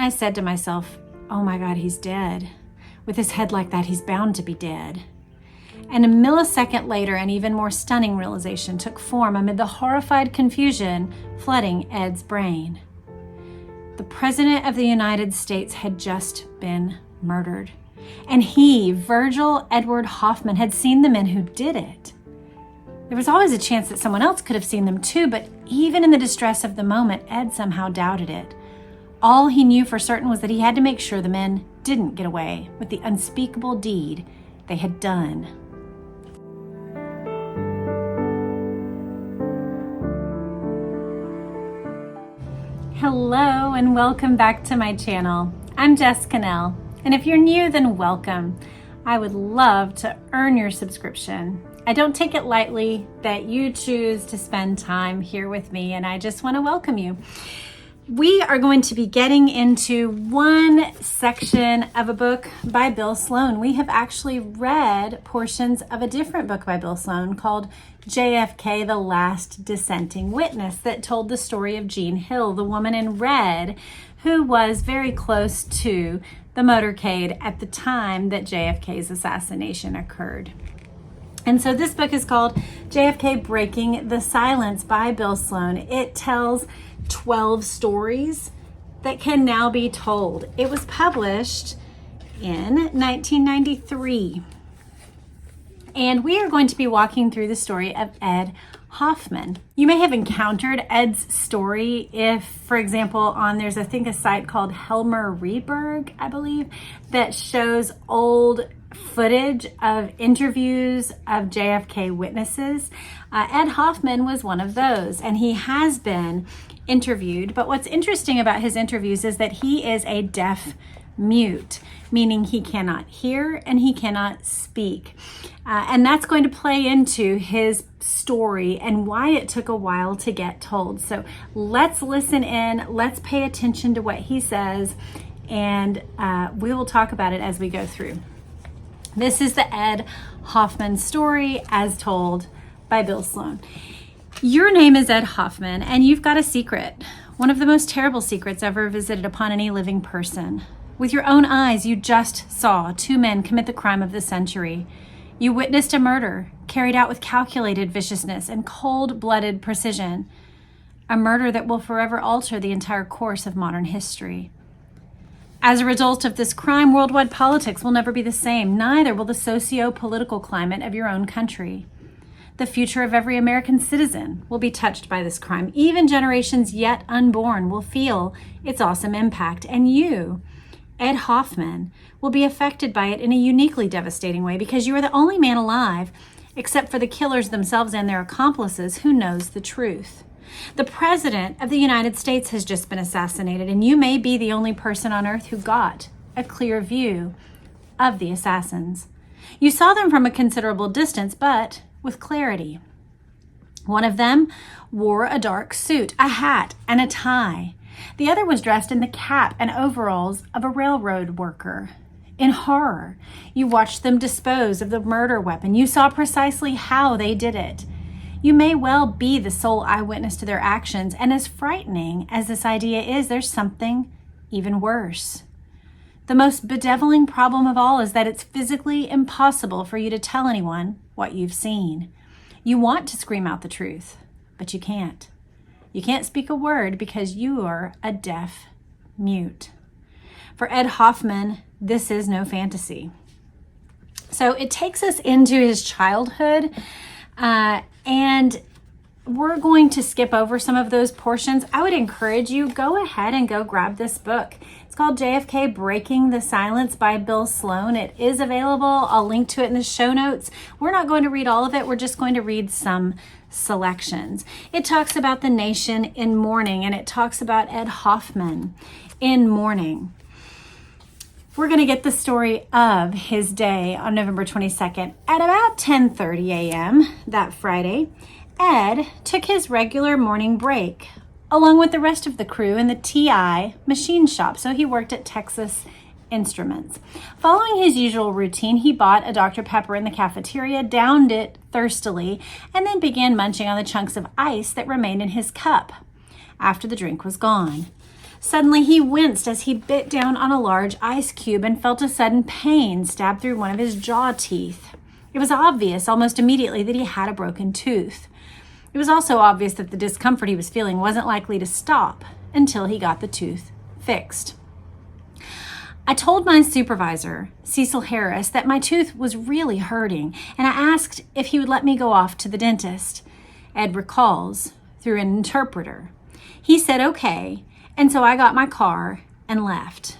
I said to myself, oh my God, he's dead. With his head like that, he's bound to be dead. And a millisecond later, an even more stunning realization took form amid the horrified confusion flooding Ed's brain. The President of the United States had just been murdered. And he, Virgil Edward Hoffman, had seen the men who did it. There was always a chance that someone else could have seen them too, but even in the distress of the moment, Ed somehow doubted it. All he knew for certain was that he had to make sure the men didn't get away with the unspeakable deed they had done. Hello and welcome back to my channel. I'm Jessica Knoll, and if you're new, then welcome. I would love to earn your subscription. I don't take it lightly that you choose to spend time here with me, and I just want to welcome you. We are going to be getting into one section of a book by Bill Sloan. We have actually read portions of a different book by Bill Sloan called JFK, The Last Dissenting Witness, that told the story of Jean Hill, the woman in red who was very close to the motorcade at the time that JFK's assassination occurred. And so this book is called JFK Breaking the Silence by Bill Sloan. It tells 12 stories that can now be told. It was published in 1993. And we are going to be walking through the story of Ed Hoffman. You may have encountered Ed's story if, for example, there's a site called Helmer Rehberg, I believe, that shows old footage of interviews of JFK witnesses. Ed Hoffman was one of those, and he has been interviewed. But what's interesting about his interviews is that he is a deaf mute, meaning he cannot hear and he cannot speak. And that's going to play into his story and why it took a while to get told. So let's listen in, let's pay attention to what he says, and we will talk about it as we go through. This is the Ed Hoffman story as told by Bill Sloan. Your name is Ed Hoffman, and you've got a secret, one of the most terrible secrets ever visited upon any living person. With your own eyes, you just saw two men commit the crime of the century. You witnessed a murder carried out with calculated viciousness and cold-blooded precision, a murder that will forever alter the entire course of modern history. As a result of this crime, worldwide politics will never be the same. Neither will the socio-political climate of your own country. The future of every American citizen will be touched by this crime. Even generations yet unborn will feel its awesome impact. And you, Ed Hoffman, will be affected by it in a uniquely devastating way because you are the only man alive, except for the killers themselves and their accomplices, who knows the truth. The President of the United States has just been assassinated, and you may be the only person on earth who got a clear view of the assassins. You saw them from a considerable distance, but with clarity. One of them wore a dark suit, a hat, and a tie. The other was dressed in the cap and overalls of a railroad worker. In horror, you watched them dispose of the murder weapon. You saw precisely how they did it. You may well be the sole eyewitness to their actions, and as frightening as this idea is, there's something even worse. The most bedeviling problem of all is that it's physically impossible for you to tell anyone what you've seen. You want to scream out the truth, but you can't. You can't speak a word because you are a deaf mute. For Ed Hoffman, this is no fantasy. So it takes us into his childhood, and we're going to skip over some of those portions. I would encourage you, go ahead and go grab this book. It's called JFK Breaking the Silence by Bill Sloan. It is available. I'll link to it in the show notes. We're not going to read all of it. We're just going to read some selections. It talks about the nation in mourning, and it talks about Ed Hoffman in mourning. We're going to get the story of his day on November 22nd at about 10:30 a.m. that Friday. Ed took his regular morning break along with the rest of the crew in the TI machine shop. So he worked at Texas Instruments. Following his usual routine, he bought a Dr. Pepper in the cafeteria, downed it thirstily, and then began munching on the chunks of ice that remained in his cup after the drink was gone. Suddenly he winced as he bit down on a large ice cube and felt a sudden pain stab through one of his jaw teeth. It was obvious almost immediately that he had a broken tooth. It was also obvious that the discomfort he was feeling wasn't likely to stop until he got the tooth fixed. I told my supervisor, Cecil Harris, that my tooth was really hurting, and I asked if he would let me go off to the dentist. Ed recalls, through an interpreter. He said okay, and so I got my car and left.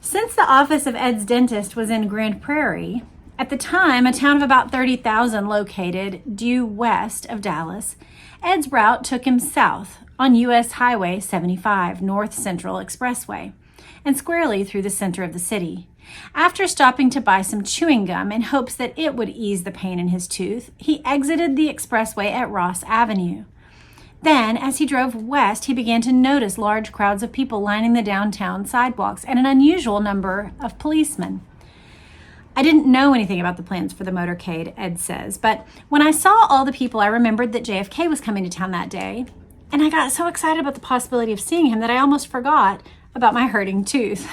Since the office of Ed's dentist was in Grand Prairie, at the time a town of about 30,000 located due west of Dallas, Ed's route took him south on U.S. Highway 75, North Central Expressway, and squarely through the center of the city. After stopping to buy some chewing gum in hopes that it would ease the pain in his tooth, he exited the expressway at Ross Avenue. Then, as he drove west, he began to notice large crowds of people lining the downtown sidewalks and an unusual number of policemen. I didn't know anything about the plans for the motorcade, Ed says, but when I saw all the people, I remembered that JFK was coming to town that day, and I got so excited about the possibility of seeing him that I almost forgot about my hurting tooth.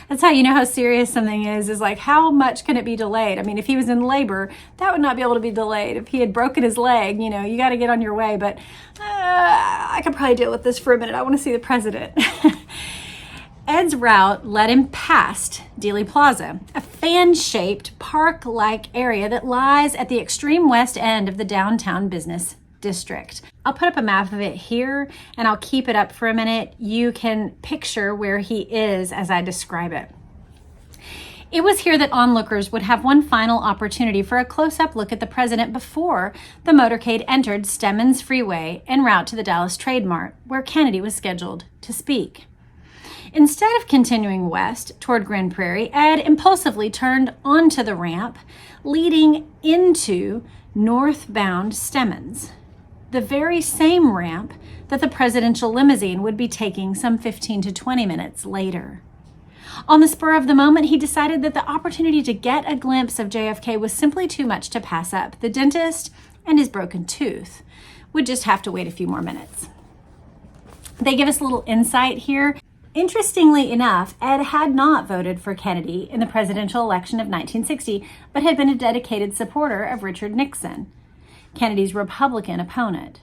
That's how you know how serious something is like how much can it be delayed? I mean, if he was in labor, that would not be able to be delayed. If he had broken his leg, you got to get on your way, but I could probably deal with this for a minute. I want to see the president. Ed's route led him past Dealey Plaza, a fan-shaped park-like area that lies at the extreme west end of the downtown business district. I'll put up a map of it here and I'll keep it up for a minute. You can picture where he is as I describe it. It was here that onlookers would have one final opportunity for a close-up look at the president before the motorcade entered Stemmons Freeway en route to the Dallas Trade Mart, where Kennedy was scheduled to speak. Instead of continuing west toward Grand Prairie, Ed impulsively turned onto the ramp leading into northbound Stemmons, the very same ramp that the presidential limousine would be taking some 15 to 20 minutes later. On the spur of the moment, he decided that the opportunity to get a glimpse of JFK was simply too much to pass up. The dentist and his broken tooth would just have to wait a few more minutes. They give us a little insight here. Interestingly enough, Ed had not voted for Kennedy in the presidential election of 1960, but had been a dedicated supporter of Richard Nixon, Kennedy's Republican opponent.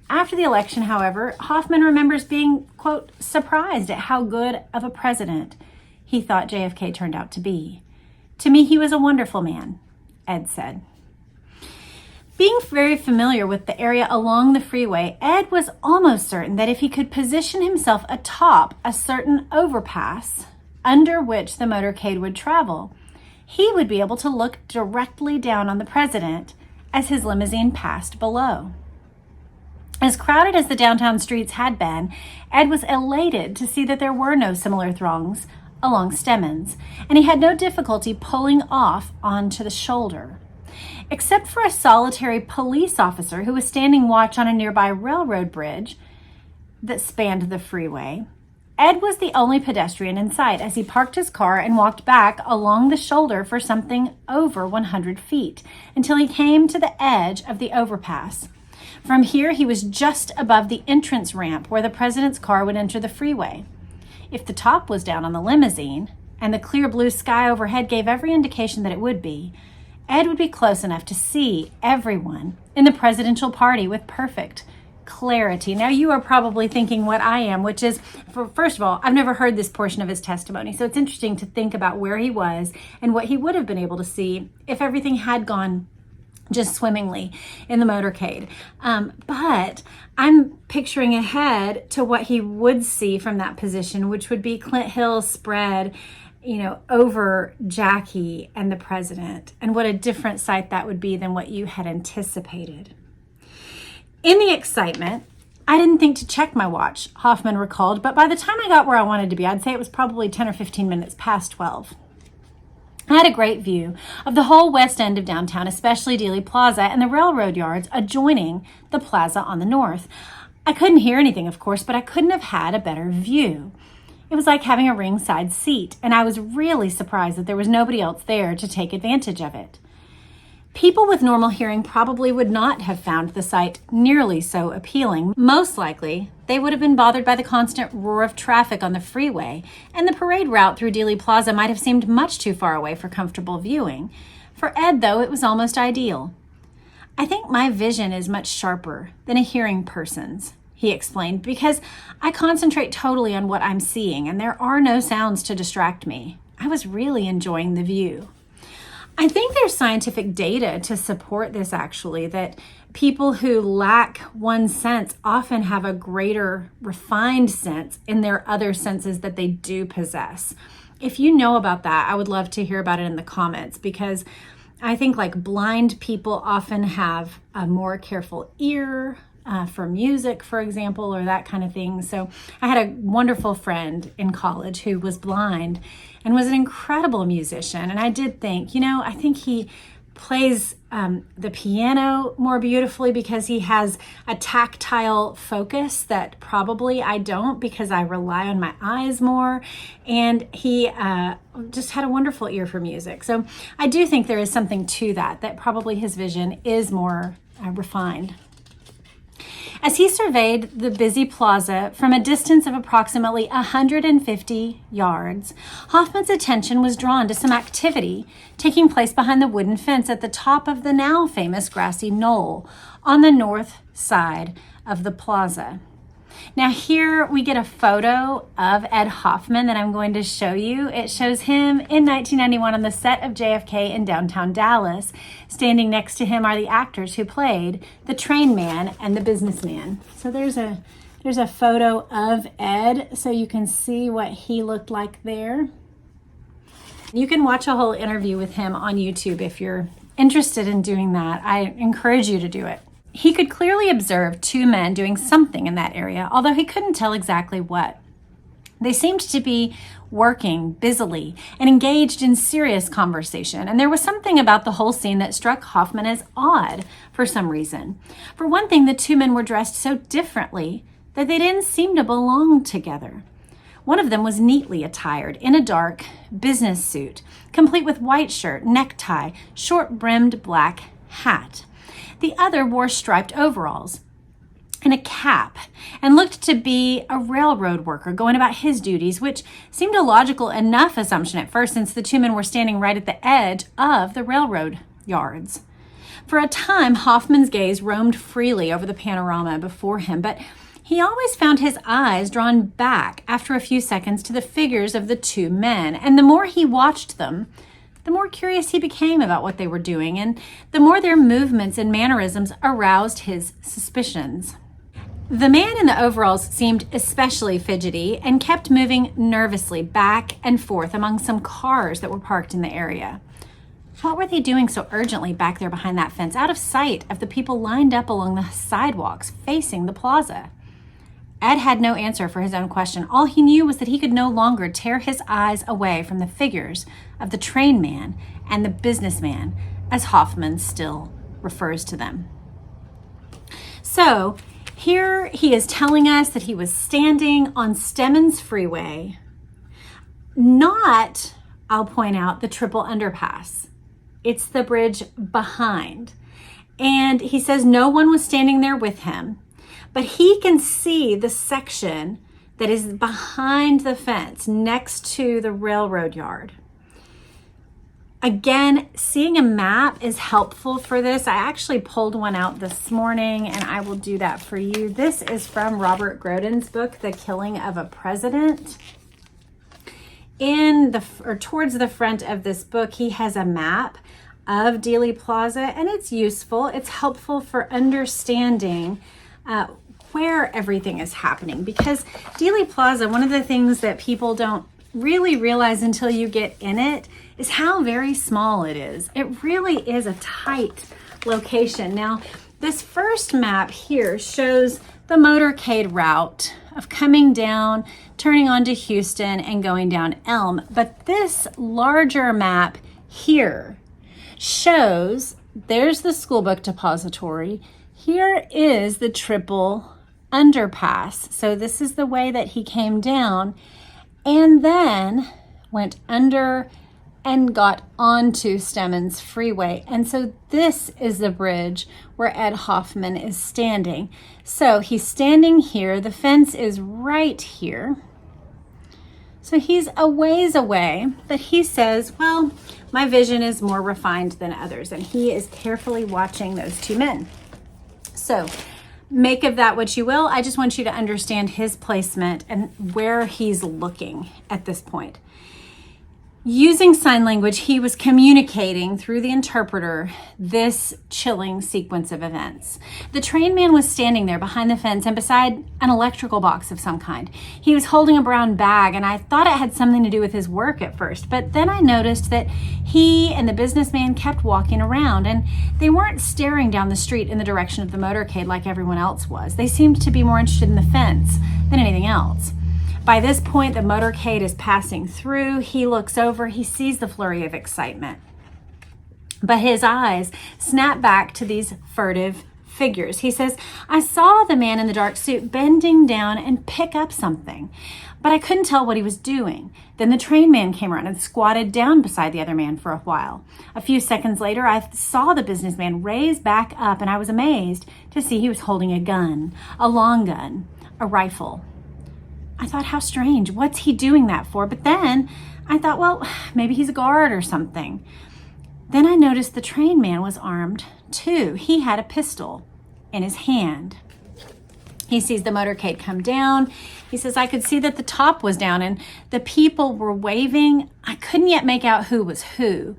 After the election, however, Hoffman remembers being, quote, surprised at how good of a president he thought JFK turned out to be. To me, he was a wonderful man, Ed said. Being very familiar with the area along the freeway, Ed was almost certain that if he could position himself atop a certain overpass under which the motorcade would travel, he would be able to look directly down on the president as his limousine passed below. As crowded as the downtown streets had been, Ed was elated to see that there were no similar throngs along Stemmons, and he had no difficulty pulling off onto the shoulder. Except for a solitary police officer who was standing watch on a nearby railroad bridge that spanned the freeway, Ed was the only pedestrian in sight as he parked his car and walked back along the shoulder for something over 100 feet until he came to the edge of the overpass. From here, he was just above the entrance ramp where the president's car would enter the freeway. If the top was down on the limousine, and the clear blue sky overhead gave every indication that it would be, Ed would be close enough to see everyone in the presidential party with perfect clarity. Now, you are probably thinking what I am, which is, first of all, I've never heard this portion of his testimony, so it's interesting to think about where he was and what he would have been able to see if everything had gone just swimmingly in the motorcade. But I'm picturing ahead to what he would see from that position, which would be Clint Hill spread, over Jackie and the president, and what a different sight that would be than what you had anticipated. In the excitement, I didn't think to check my watch, Hoffman recalled, but by the time I got where I wanted to be, I'd say it was probably 10 or 15 minutes past 12. I had a great view of the whole west end of downtown, especially Dealey Plaza and the railroad yards adjoining the plaza on the north. I couldn't hear anything, of course, but I couldn't have had a better view. It was like having a ringside seat, and I was really surprised that there was nobody else there to take advantage of it. People with normal hearing probably would not have found the sight nearly so appealing. Most likely, they would have been bothered by the constant roar of traffic on the freeway, and the parade route through Dealey Plaza might have seemed much too far away for comfortable viewing. For Ed, though, it was almost ideal. "I think my vision is much sharper than a hearing person's," he explained, "because I concentrate totally on what I'm seeing, and there are no sounds to distract me. I was really enjoying the view." I think there's scientific data to support this, actually, that people who lack one sense often have a greater refined sense in their other senses that they do possess. If you know about that, I would love to hear about it in the comments, because I think like blind people often have a more careful ear for music, for example, or that kind of thing. So I had a wonderful friend in college who was blind and was an incredible musician. And I did think, I think he plays the piano more beautifully because he has a tactile focus that probably I don't, because I rely on my eyes more. And he just had a wonderful ear for music. So I do think there is something to that probably his vision is more refined. As he surveyed the busy plaza from a distance of approximately 150 yards, Hoffman's attention was drawn to some activity taking place behind the wooden fence at the top of the now famous Grassy Knoll on the north side of the plaza. Now here we get a photo of Ed Hoffman that I'm going to show you. It shows him in 1991 on the set of JFK in downtown Dallas. Standing next to him are the actors who played the train man and the businessman. So there's a photo of Ed, so you can see what he looked like there. You can watch a whole interview with him on YouTube if you're interested in doing that. I encourage you to do it. He could clearly observe two men doing something in that area, although he couldn't tell exactly what. They seemed to be working busily and engaged in serious conversation, and there was something about the whole scene that struck Hoffman as odd for some reason. For one thing, the two men were dressed so differently that they didn't seem to belong together. One of them was neatly attired in a dark business suit, complete with white shirt, necktie, short-brimmed black hat. The other wore striped overalls and a cap and looked to be a railroad worker going about his duties, which seemed a logical enough assumption at first, since the two men were standing right at the edge of the railroad yards. For a time, Hoffman's gaze roamed freely over the panorama before him, but he always found his eyes drawn back after a few seconds to the figures of the two men, and the more he watched them, the more curious he became about what they were doing, and the more their movements and mannerisms aroused his suspicions. The man in the overalls seemed especially fidgety and kept moving nervously back and forth among some cars that were parked in the area. What were they doing so urgently back there behind that fence, out of sight of the people lined up along the sidewalks facing the plaza? Ed had no answer for his own question. All he knew was that he could no longer tear his eyes away from the figures of the train man and the businessman, as Hoffman still refers to them. So here he is telling us that he was standing on Stemmons Freeway, not, I'll point out, the triple underpass. It's the bridge behind. And he says no one was standing there with him, but he can see the section that is behind the fence next to the railroad yard. Again, seeing a map is helpful for this. I actually pulled one out this morning, and I will do that for you. This is from Robert Grodin's book, The Killing of a President. Towards the front of this book, he has a map of Dealey Plaza, and it's useful. It's helpful for understanding where everything is happening, because Dealey Plaza, one of the things that people don't really realize until you get in it is how very small it is. It really is a tight location. Now, this first map here shows the motorcade route of coming down, turning onto Houston, and going down Elm. But this larger map here shows there's the school book depository. Here is the triple underpass. So this is the way that he came down and then went under and got onto Stemmons Freeway. And so this is the bridge where Ed Hoffman is standing. So he's standing here. The fence is right here. So he's a ways away, but he says, well, my vision is more refined than others. And he is carefully watching those two men. So make of that what you will. I just want you to understand his placement and where he's looking at this point. Using sign language, he was communicating through the interpreter this chilling sequence of events. The train man was standing there behind the fence and beside an electrical box of some kind. He was holding a brown bag, and I thought it had something to do with his work at first, but then I noticed that he and the businessman kept walking around, and they weren't staring down the street in the direction of the motorcade like everyone else was. They seemed to be more interested in the fence than anything else. By this point, the motorcade is passing through. He looks over, he sees the flurry of excitement. But his eyes snap back to these furtive figures. He says, I saw the man in the dark suit bending down and pick up something, but I couldn't tell what he was doing. Then the train man came around and squatted down beside the other man for a while. A few seconds later, I saw the businessman raise back up, and I was amazed to see he was holding a gun, a long gun, a rifle. I thought, how strange. What's he doing that for? But then I thought, well, maybe he's a guard or something. Then I noticed the train man was armed too. He had a pistol in his hand. He sees the motorcade come down. He says, I could see that the top was down and the people were waving. I couldn't yet make out who was who.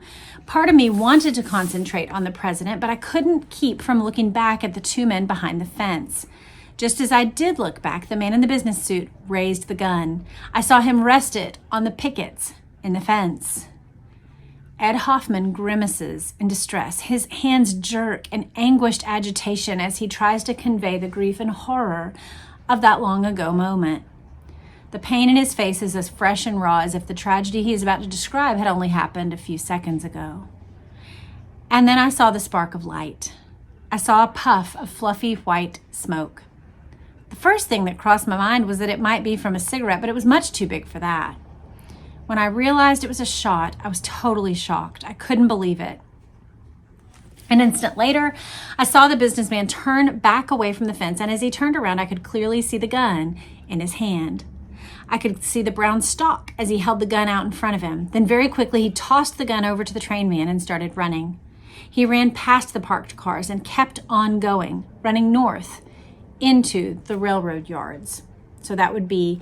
Part of me wanted to concentrate on the president, but I couldn't keep from looking back at the two men behind the fence. Just as I did look back, the man in the business suit raised the gun. I saw him rest it on the pickets in the fence. Ed Hoffman grimaces in distress. His hands jerk in anguished agitation as he tries to convey the grief and horror of that long ago moment. The pain in his face is as fresh and raw as if the tragedy he is about to describe had only happened a few seconds ago. And then I saw the spark of light. I saw a puff of fluffy white smoke. The first thing that crossed my mind was that it might be from a cigarette, but it was much too big for that. When I realized it was a shot, I was totally shocked. I couldn't believe it. An instant later, I saw the businessman turn back away from the fence, and as he turned around, I could clearly see the gun in his hand. I could see the brown stalk as he held the gun out in front of him. Then very quickly, he tossed the gun over to the train man and started running. He ran past the parked cars and kept on going, running north into the railroad yards. So that would be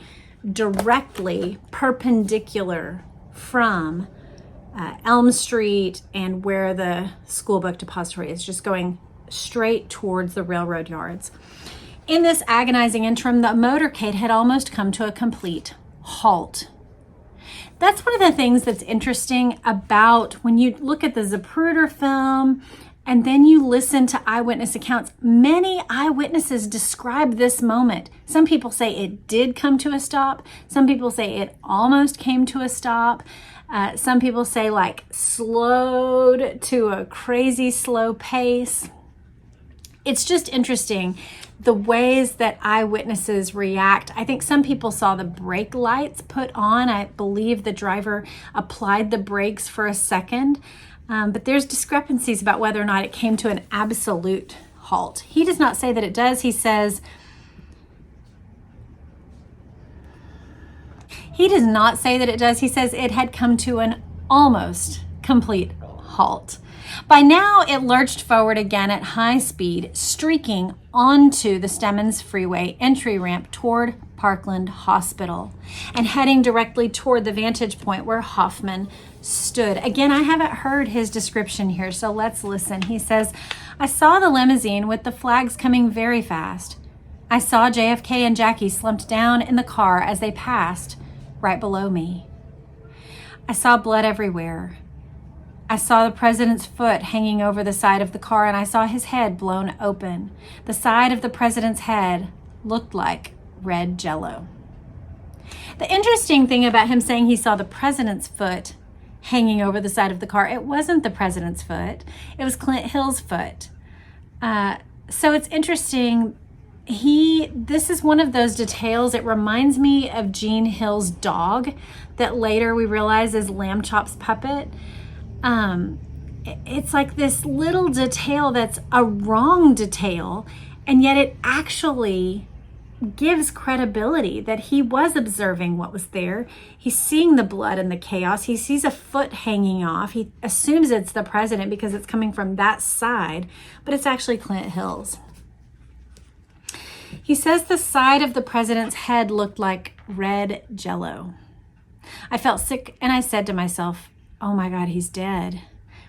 directly perpendicular from Elm Street and where the school book depository is, just going straight towards the railroad yards. In this agonizing interim, the motorcade had almost come to a complete halt. That's one of the things that's interesting about when you look at the Zapruder film and then you listen to eyewitness accounts. Many eyewitnesses describe this moment. Some people say it did come to a stop. Some people say it almost came to a stop. Some people say like slowed to a crazy slow pace. It's just interesting the ways that eyewitnesses react. I think some people saw the brake lights put on. I believe the driver applied the brakes for a second. But there's discrepancies about whether or not it came to an absolute halt. He does not say that it does. He says it had come to an almost complete halt. By now, it lurched forward again at high speed, streaking onto the Stemmons Freeway entry ramp toward Parkland Hospital and heading directly toward the vantage point where Hoffman stood. Again, I haven't heard his description here, so let's listen. He says, I saw the limousine with the flags coming very fast. I saw JFK and Jackie slumped down in the car as they passed right below me. I saw blood everywhere. I saw the president's foot hanging over the side of the car, and I saw his head blown open. The side of the president's head looked like red jello. The interesting thing about him saying he saw the president's foot hanging over the side of the car, it wasn't the president's foot. It was Clint Hill's foot. So it's interesting This is one of those details. It reminds me of Gene Hill's dog that later we realize is Lamb Chop's puppet. It's like this little detail that's a wrong detail, and yet it actually gives credibility that he was observing what was there. He's seeing the blood and the chaos. He sees a foot hanging off. He assumes it's the president because it's coming from that side, but it's actually Clint Hill's. He says the side of the president's head looked like red jello. I felt sick and I said to myself, oh my God, he's dead.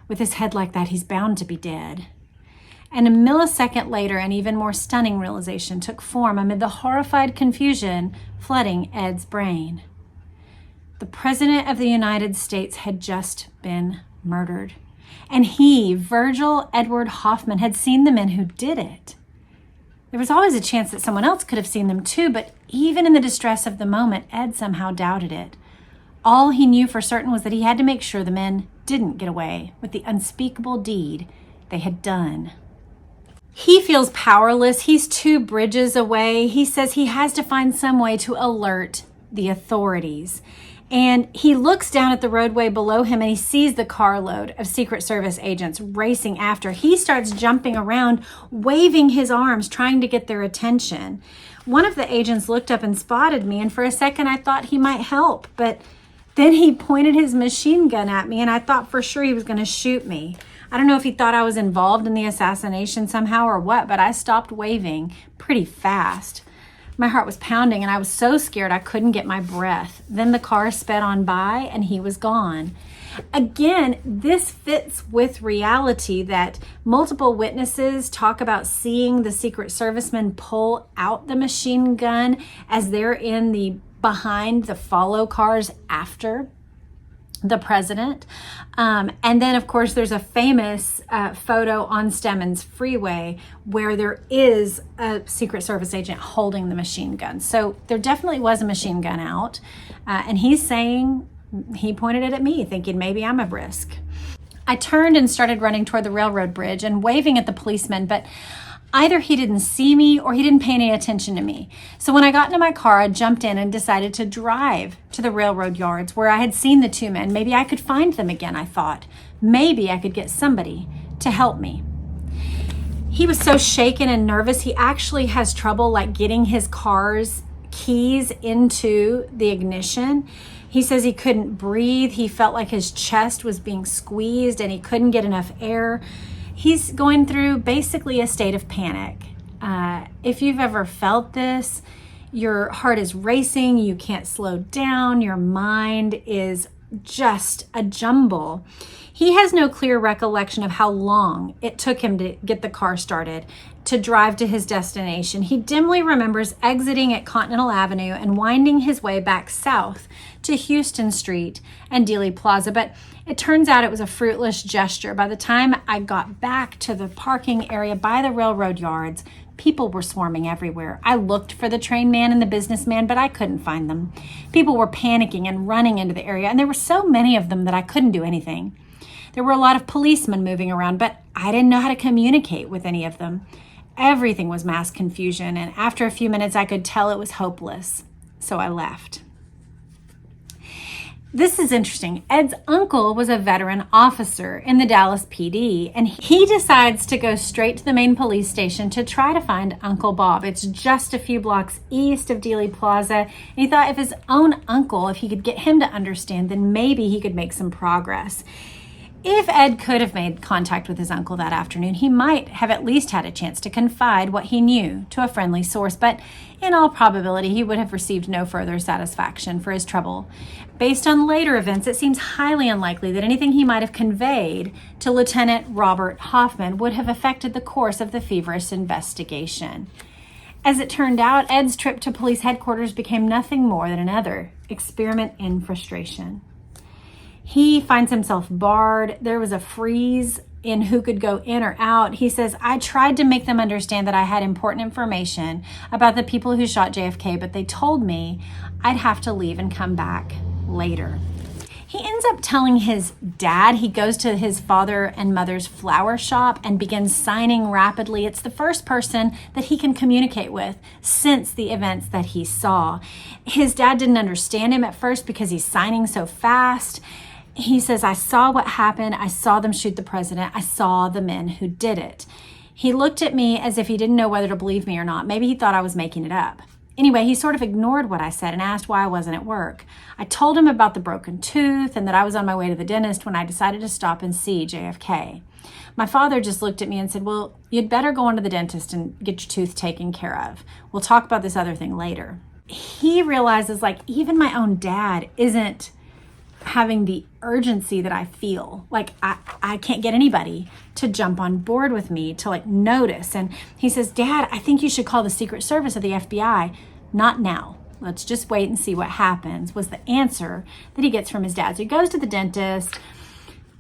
With his head like that, he's bound to be dead. And a millisecond later, an even more stunning realization took form amid the horrified confusion flooding Ed's brain. The President of the United States had just been murdered. And he, Virgil Edward Hoffman, had seen the men who did it. There was always a chance that someone else could have seen them too, but even in the distress of the moment, Ed somehow doubted it. All he knew for certain was that he had to make sure the men didn't get away with the unspeakable deed they had done. He feels powerless. He's 2 bridges away. He says he has to find some way to alert the authorities. And he looks down at the roadway below him and he sees the carload of Secret Service agents racing after. He starts jumping around, waving his arms, trying to get their attention. One of the agents looked up and spotted me, and for a second I thought he might help, but then he pointed his machine gun at me and I thought for sure he was going to shoot me. I don't know if he thought I was involved in the assassination somehow or what, but I stopped waving pretty fast. My heart was pounding and I was so scared I couldn't get my breath. Then the car sped on by and he was gone. Again, this fits with reality that multiple witnesses talk about seeing the Secret Servicemen pull out the machine gun as they're in the behind the follow cars after the president. And then, of course, there's a famous photo on Stemmons Freeway where there is a Secret Service agent holding the machine gun. So there definitely was a machine gun out. And he's saying he pointed it at me, thinking maybe I'm a risk. I turned and started running toward the railroad bridge and waving at the policeman, but either he didn't see me or he didn't pay any attention to me. So when I got into my car, I jumped in and decided to drive to the railroad yards where I had seen the 2 men. Maybe I could find them again, I thought. Maybe I could get somebody to help me. He was so shaken and nervous, he actually has trouble getting his car's keys into the ignition. He says he couldn't breathe. He felt like his chest was being squeezed and he couldn't get enough air. He's going through basically a state of panic. If you've ever felt this, your heart is racing, you can't slow down, your mind is just a jumble. He has no clear recollection of how long it took him to get the car started, to drive to his destination. He dimly remembers exiting at Continental Avenue and winding his way back south to Houston Street and Dealey Plaza, but it turns out it was a fruitless gesture. By the time I got back to the parking area by the railroad yards, people were swarming everywhere. I looked for the train man and the businessman, but I couldn't find them. People were panicking and running into the area, and there were so many of them that I couldn't do anything. There were a lot of policemen moving around, but I didn't know how to communicate with any of them. Everything was mass confusion, and after a few minutes, I could tell it was hopeless. So I left. This is interesting. Ed's uncle was a veteran officer in the Dallas PD, and he decides to go straight to the main police station to try to find Uncle Bob. It's just a few blocks east of Dealey Plaza, and he thought if his own uncle, if he could get him to understand, then maybe he could make some progress. If Ed could have made contact with his uncle that afternoon, he might have at least had a chance to confide what he knew to a friendly source, but in all probability, he would have received no further satisfaction for his trouble. Based on later events, it seems highly unlikely that anything he might have conveyed to Lieutenant Robert Hoffman would have affected the course of the feverish investigation. As it turned out, Ed's trip to police headquarters became nothing more than another experiment in frustration. He finds himself barred. There was a freeze in who could go in or out. He says, I tried to make them understand that I had important information about the people who shot JFK, but they told me I'd have to leave and come back later. He ends up telling his dad. He goes to his father and mother's flower shop and begins signing rapidly. It's the first person that he can communicate with since the events that he saw. His dad didn't understand him at first because he's signing so fast. He says, I saw what happened. I saw them shoot the president. I saw the men who did it. He looked at me as if he didn't know whether to believe me or not. Maybe he thought I was making it up. Anyway, he sort of ignored what I said and asked why I wasn't at work. I told him about the broken tooth and that I was on my way to the dentist when I decided to stop and see JFK. My father just looked at me and said, well, you'd better go on to the dentist and get your tooth taken care of. We'll talk about this other thing later. He realizes, like, even my own dad isn't having the urgency that I feel. Like, I can't get anybody to jump on board with me to, like, notice. And he says, Dad, I think you should call the Secret Service or the FBI. Not now. Let's just wait and see what happens, was the answer that he gets from his dad. So he goes to the dentist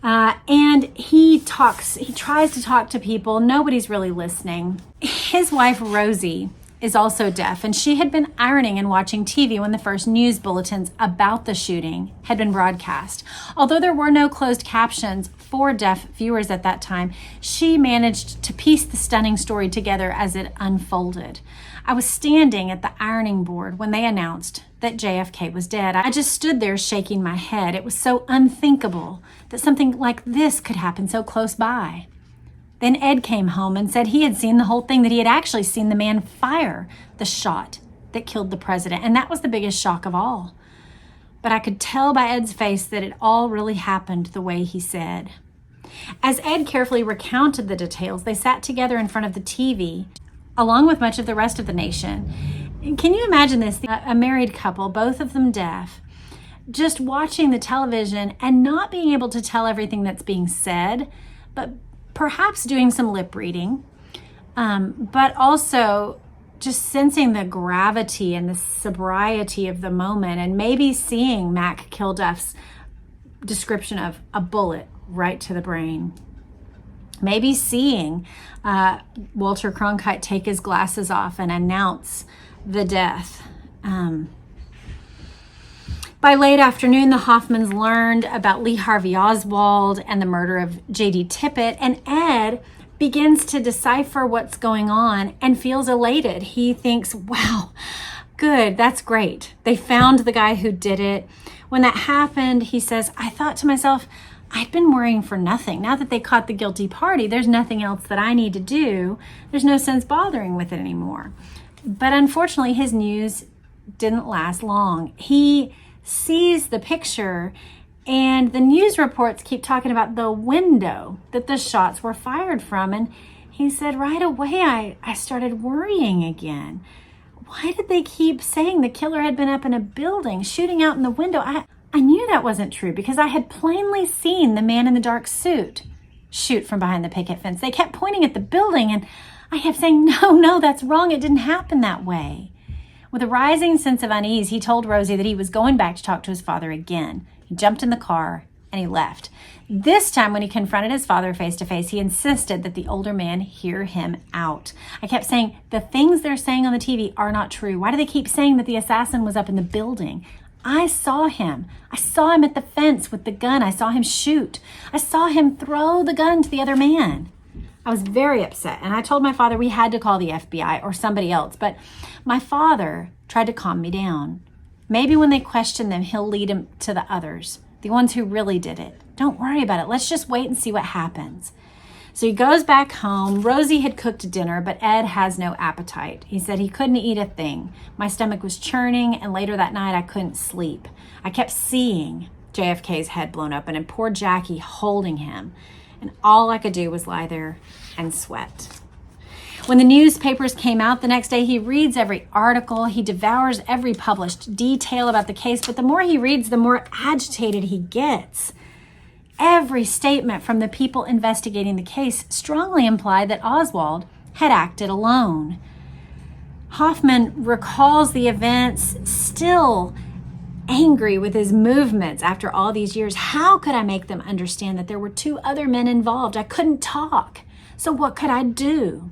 and he tries to talk to people. Nobody's really listening. His wife, Rosie, is also deaf, and she had been ironing and watching TV when the first news bulletins about the shooting had been broadcast. Although there were no closed captions for deaf viewers at that time, she managed to piece the stunning story together as it unfolded. I was standing at the ironing board when they announced that JFK was dead. I just stood there shaking my head. It was so unthinkable that something like this could happen so close by. Then Ed came home and said he had seen the whole thing, that he had actually seen the man fire the shot that killed the president. And that was the biggest shock of all. But I could tell by Ed's face that it all really happened the way he said. As Ed carefully recounted the details, they sat together in front of the TV, along with much of the rest of the nation. Can you imagine this? A married couple, both of them deaf, just watching the television and not being able to tell everything that's being said, but perhaps doing some lip reading, but also just sensing the gravity and the sobriety of the moment, and maybe seeing Mac Kilduff's description of a bullet right to the brain. Maybe seeing Walter Cronkite take his glasses off and announce the death. By late afternoon, the Hoffmans learned about Lee Harvey Oswald and the murder of J.D. Tippit, and Ed begins to decipher what's going on and feels elated. He thinks, wow, good, that's great. They found the guy who did it. When that happened, he says, I thought to myself, I'd been worrying for nothing. Now that they caught the guilty party, there's nothing else that I need to do. There's no sense bothering with it anymore. But unfortunately, his news didn't last long. He sees the picture, and the news reports keep talking about the window that the shots were fired from. And he said, right away, I started worrying again. Why did they keep saying the killer had been up in a building, shooting out in the window? I knew that wasn't true because I had plainly seen the man in the dark suit shoot from behind the picket fence. They kept pointing at the building, and I kept saying, no, that's wrong. It didn't happen that way. With a rising sense of unease, he told Rosie that he was going back to talk to his father again. He jumped in the car and he left. This time, when he confronted his father face to face, he insisted that the older man hear him out. I kept saying, the things they're saying on the TV are not true. Why do they keep saying that the assassin was up in the building? I saw him. I saw him at the fence with the gun. I saw him shoot. I saw him throw the gun to the other man. I was very upset, and I told my father we had to call the FBI or somebody else, but my father tried to calm me down. Maybe when they question them, he'll lead them to the others, the ones who really did it. Don't worry about it. Let's just wait and see what happens. So he goes back home. Rosie had cooked dinner, but Ed has no appetite. He said he couldn't eat a thing. My stomach was churning, and later that night I couldn't sleep. I kept seeing JFK's head blown open and poor Jackie holding him, and all I could do was lie there and sweat. When the newspapers came out the next day, he reads every article. He devours every published detail about the case, but the more he reads, the more agitated he gets. Every statement from the people investigating the case strongly implied that Oswald had acted alone. Hoffman recalls the events, still angry with his movements after all these years. How could I make them understand that there were two other men involved? I couldn't talk. So what could I do?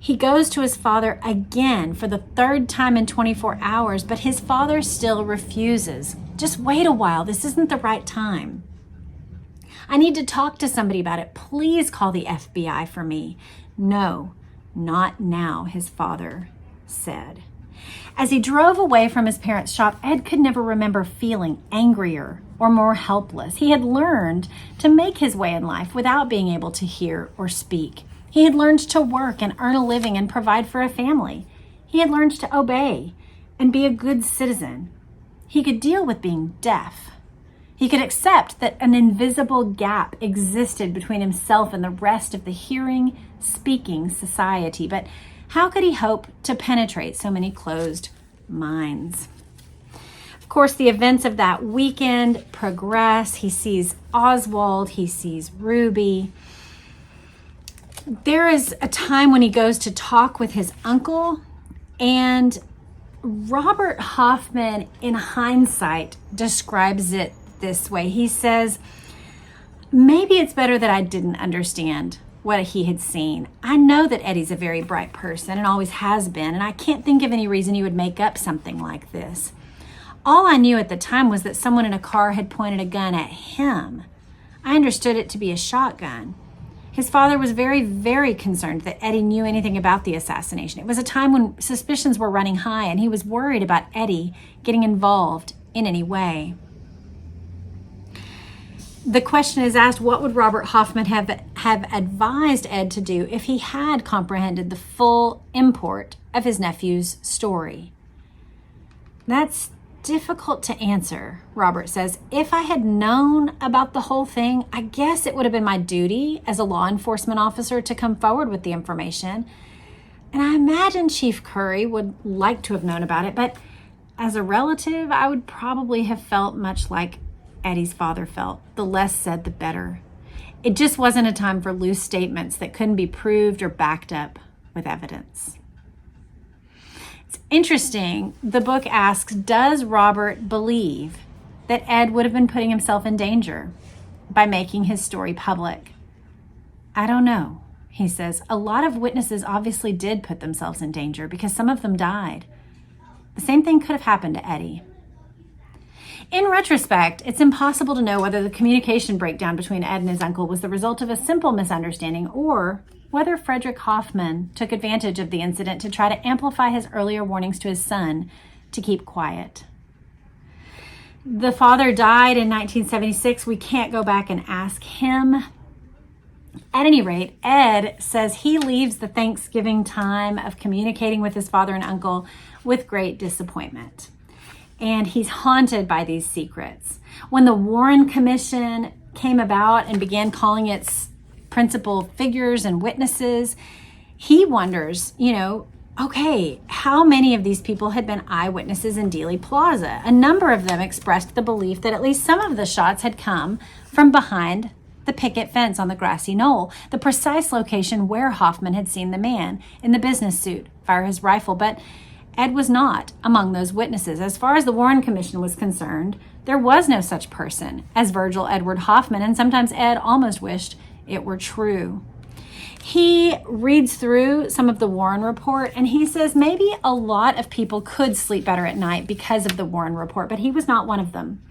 He goes to his father again for the third time in 24 hours, but his father still refuses. Just wait a while. This isn't the right time. I need to talk to somebody about it. Please call the FBI for me. No, not now, his father said. As he drove away from his parents' shop, Ed could never remember feeling angrier or more helpless. He had learned to make his way in life without being able to hear or speak. He had learned to work and earn a living and provide for a family. He had learned to obey and be a good citizen. He could deal with being deaf. He could accept that an invisible gap existed between himself and the rest of the hearing, speaking society. But how could he hope to penetrate so many closed minds? Of course, the events of that weekend progress. He sees Oswald, he sees Ruby. There is a time when he goes to talk with his uncle, and Robert Hoffman, in hindsight, describes it this way. He says, maybe it's better that I didn't understand what he had seen. I know that Eddie's a very bright person and always has been, and I can't think of any reason he would make up something like this. All I knew at the time was that someone in a car had pointed a gun at him. I understood it to be a shotgun. His father was very, very concerned that Eddie knew anything about the assassination. It was a time when suspicions were running high, and he was worried about Eddie getting involved in any way. The question is asked, what would Robert Hoffman have advised Ed to do if he had comprehended the full import of his nephew's story? That's difficult to answer, Robert says. If I had known about the whole thing, I guess it would have been my duty as a law enforcement officer to come forward with the information. And I imagine Chief Curry would like to have known about it, but as a relative, I would probably have felt much like Eddie's father felt. The less said, the better. It just wasn't a time for loose statements that couldn't be proved or backed up with evidence. It's interesting. The book asks, does Robert believe that Ed would have been putting himself in danger by making his story public? I don't know, he says. A lot of witnesses obviously did put themselves in danger because some of them died. The same thing could have happened to Eddie. In retrospect, it's impossible to know whether the communication breakdown between Ed and his uncle was the result of a simple misunderstanding or whether Frederick Hoffman took advantage of the incident to try to amplify his earlier warnings to his son to keep quiet. The father died in 1976. We can't go back and ask him. At any rate, Ed says he leaves the Thanksgiving time of communicating with his father and uncle with great disappointment. And he's haunted by these secrets. When the Warren Commission came about and began calling its principal figures and witnesses, he wonders, okay, how many of these people had been eyewitnesses in Dealey Plaza? A number of them expressed the belief that at least some of the shots had come from behind the picket fence on the Grassy Knoll, the precise location where Hoffman had seen the man in the business suit fire his rifle. But Ed was not among those witnesses. As far as the Warren Commission was concerned, there was no such person as Virgil Edward Hoffman, and sometimes Ed almost wished it were true. He reads through some of the Warren report, and he says maybe a lot of people could sleep better at night because of the Warren report, but he was not one of them.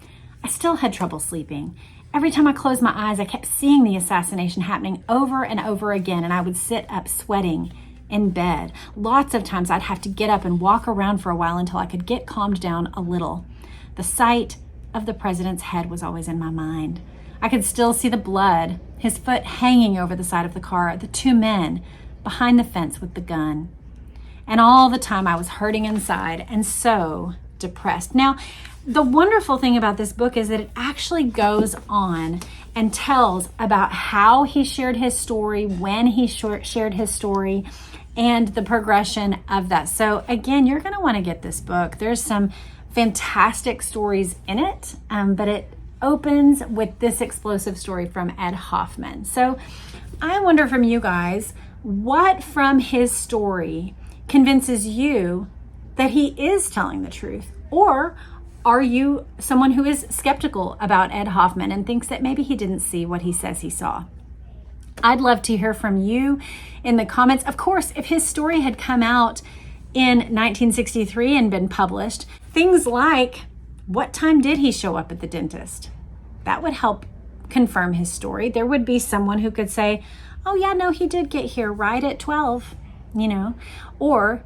I still had trouble sleeping. Every time I closed my eyes, I kept seeing the assassination happening over and over again, and I would sit up sweating in bed. Lots of times I'd have to get up and walk around for a while until I could get calmed down a little. The sight of the president's head was always in my mind. I could still see the blood, his foot hanging over the side of the car, the two men behind the fence with the gun. And all the time I was hurting inside and so depressed. Now, the wonderful thing about this book is that it actually goes on and tells about how he shared his story, when he shared his story, and the progression of that. So again, you're going to want to get this book. There's some fantastic stories in it, but it opens with this explosive story from Ed Hoffman. So I wonder from you guys, what from his story convinces you that he is telling the truth? Or are you someone who is skeptical about Ed Hoffman and thinks that maybe he didn't see what he says he saw? I'd love to hear from you in the comments. Of course, if his story had come out in 1963 and been published, things like, what time did he show up at the dentist? That would help confirm his story. There would be someone who could say, oh yeah, no, he did get here right at 12, or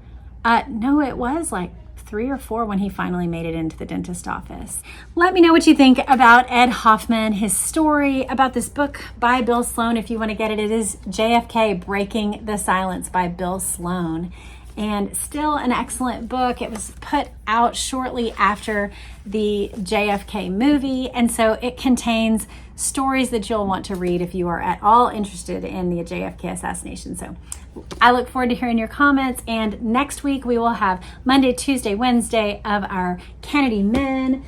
no, it was like 3 or 4 when he finally made it into the dentist office. Let me know what you think about Ed Hoffman, his story, about this book by Bill Sloan. If you want to get it, it is JFK, Breaking the Silence by Bill Sloan. And still an excellent book. It was put out shortly after the JFK movie, and so it contains stories that you'll want to read if you are at all interested in the JFK assassination. So I look forward to hearing your comments, and next week we will have Monday, Tuesday, Wednesday of our Kennedy Men,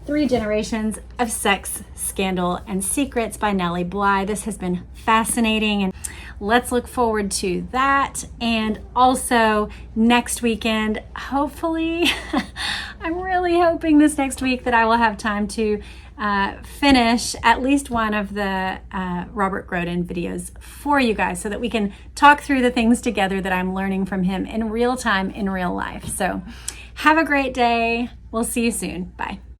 3 Generations of Sex, Scandal, and Secrets by Nellie Bly. This has been fascinating, and let's look forward to that. And also next weekend, hopefully, I'm really hoping this next week that I will have time to finish at least one of the Robert Groden videos for you guys so that we can talk through the things together that I'm learning from him in real time, in real life. So have a great day. We'll see you soon. Bye.